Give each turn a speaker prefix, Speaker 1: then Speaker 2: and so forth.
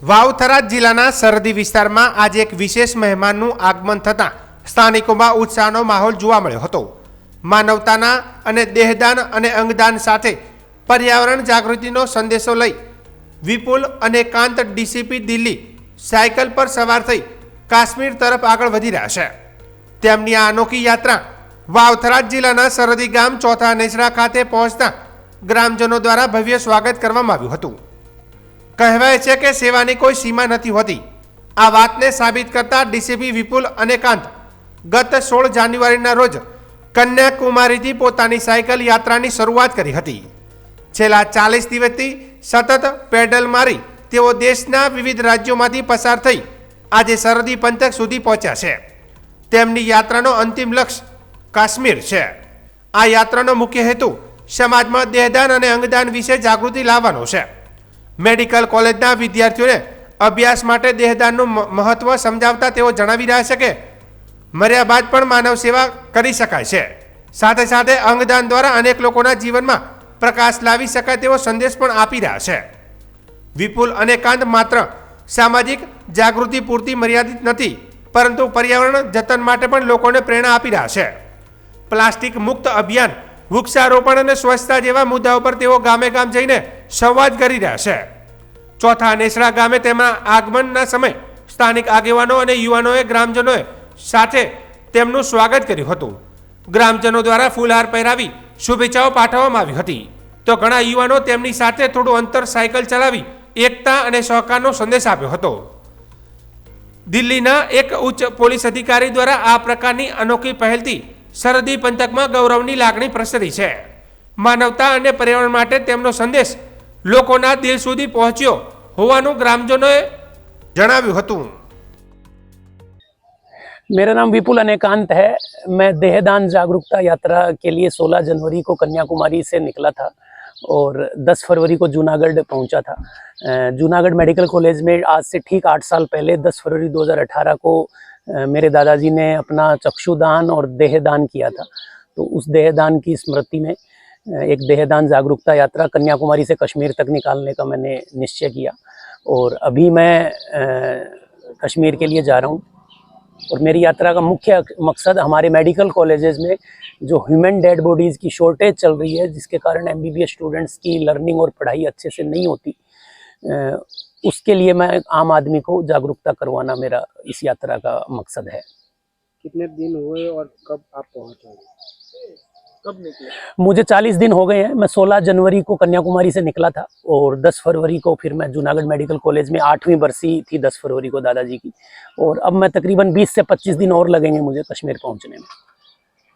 Speaker 1: વાવ-થરાદ જિલ્લાના સરહદી વિસ્તારમાં આજે એક વિશેષ મહેમાનનું આગમન થતાં સ્થાનિકોમાં ઉત્સાહનો માહોલ જોવા મળ્યો હતો। માનવતાના અને દેહદાન અને અંગદાન સાથે પર્યાવરણ જાગૃતિનો સંદેશો લઈ વિપુલ અને કાંત ડીસીપી દિલ્હી સાયકલ પર સવાર થઈ કાશ્મીર તરફ આગળ વધી રહ્યા છે। તેમની આ અનોખી યાત્રા વાવ-થરાદ જિલ્લાના સરહદી ગામ ચોથા નેસડા ખાતે પહોંચતા ગ્રામજનો દ્વારા ભવ્ય સ્વાગત કરવામાં આવ્યું હતું। કહેવાય છે કે સેવાની કોઈ સીમા નથી હોતી। આ વાતને સાબિત કરતા ડીસીપી વિપુલ અને કાંત ગત 16 જાન્યુઆરીના રોજ કન્યાકુમારીથી પોતાની સાયકલ યાત્રાની શરૂઆત કરી હતી। છેલ્લા 40 દિવસથી સતત પેડલ મારી તેઓ દેશના વિવિધ રાજ્યોમાંથી પસાર થઈ આજે સરહદી પંથક સુધી પહોંચ્યા છે। તેમની યાત્રાનો અંતિમ લક્ષ્ય કાશ્મીર છે। આ યાત્રાનો મુખ્ય હેતુ સમાજમાં દેહદાન અને અંગદાન વિશે જાગૃતિ લાવવાનો છે। મેડિકલ કોલેજના વિદ્યાર્થીઓને અભ્યાસ માટે દેહદાનનું મહત્વ સમજાવતા તેઓ જણાવી રહ્યા છે કે મર્યા બાદ પણ માનવ સેવા કરી શકાય છે। સાથે સાથે અંગદાન દ્વારા અનેક લોકોના જીવનમાં પ્રકાશ લાવી શકાય તેવો સંદેશ પણ આપી રહ્યા છે। વિપુલ અને કાંત માત્ર સામાજિક જાગૃતિ પૂરતી મર્યાદિત નથી, પરંતુ પર્યાવરણ જતન માટે પણ લોકોને પ્રેરણા આપી રહ્યા છે। પ્લાસ્ટિક મુક્ત અભિયાન, વૃક્ષારોપણ અને સ્વચ્છતા જેવા મુદ્દાઓ પર તેઓ ગામે ગામ જઈને સંવાદ કરી રહ્યા છે। ચોથા નેસડા ગામે તેમના આગમનના સમય સ્થાનિક આગેવાનો અને યુવાનોએ ગ્રામજનોએ સાથે તેમનું સ્વાગત કર્યું હતું। ગ્રામજનો દ્વારા ફૂલહાર પહેરાવી શુભેચ્છાઓ પાઠવવામાં આવી હતી, તો ઘણા યુવાનો તેમની સાથે થોડું અંતર સાયકલ ચલાવી એકતા અને સહકારનો સંદેશ આપ્યો હતો। દિલ્હીના એક ઉચ્ચ પોલીસ અધિકારી દ્વારા આ પ્રકારની અનોખી પહેલથી સરહદી પંથકમાં ગૌરવની લાગણી પ્રસરી છે। માનવતા અને પર્યાવરણ માટે તેમનો સંદેશ લોકોના દિલ સુધી પહોંચ્યો હોવાનું ગ્રામજનોએ જણાવ્યું હતું।
Speaker 2: मेरा नाम विपुल अनेकांत है। मैं देहदान जागरूकता यात्रा के लिए 16 जनवरी को कन्याकुमारी से निकला था और 10 फरवरी को जूनागढ़ पहुंचा था। जूनागढ़ मेडिकल कॉलेज में आज से ठीक 8 साल पहले 10 फरवरी 2018 को मेरे दादाजी ने अपना चक्षुदान और देहदान किया था। तो उस देहदान की स्मृति में एक देहदान जागरूकता यात्रा कन्याकुमारी से कश्मीर तक निकालने का मैंने निश्चय किया और अभी मैं कश्मीर के लिए जा रहा हूँ। और मेरी यात्रा का मुख्य मकसद हमारे मेडिकल कॉलेजेस में जो ह्यूमन डेड बॉडीज़ की शॉर्टेज चल रही है, जिसके कारण MBBS स्टूडेंट्स की लर्निंग और पढ़ाई अच्छे से नहीं होती, उसके लिए मैं आम आदमी को जागरूकता करवाना मेरा इस यात्रा का मकसद है।
Speaker 3: कितने दिन हुए और कब आप पहुँचे, कब निकले?
Speaker 2: मुझे 40 दिन हो गए हैं। मैं 16 जनवरी को कन्याकुमारी से निकला था और 10 फरवरी को फिर मैं जूनागढ़ मेडिकल कॉलेज में 8वीं बरसी थी 10 फरवरी को दादाजी की, और अब मैं तकरीबन 20 से 25 दिन और लगेंगे मुझे कश्मीर पहुंचने में।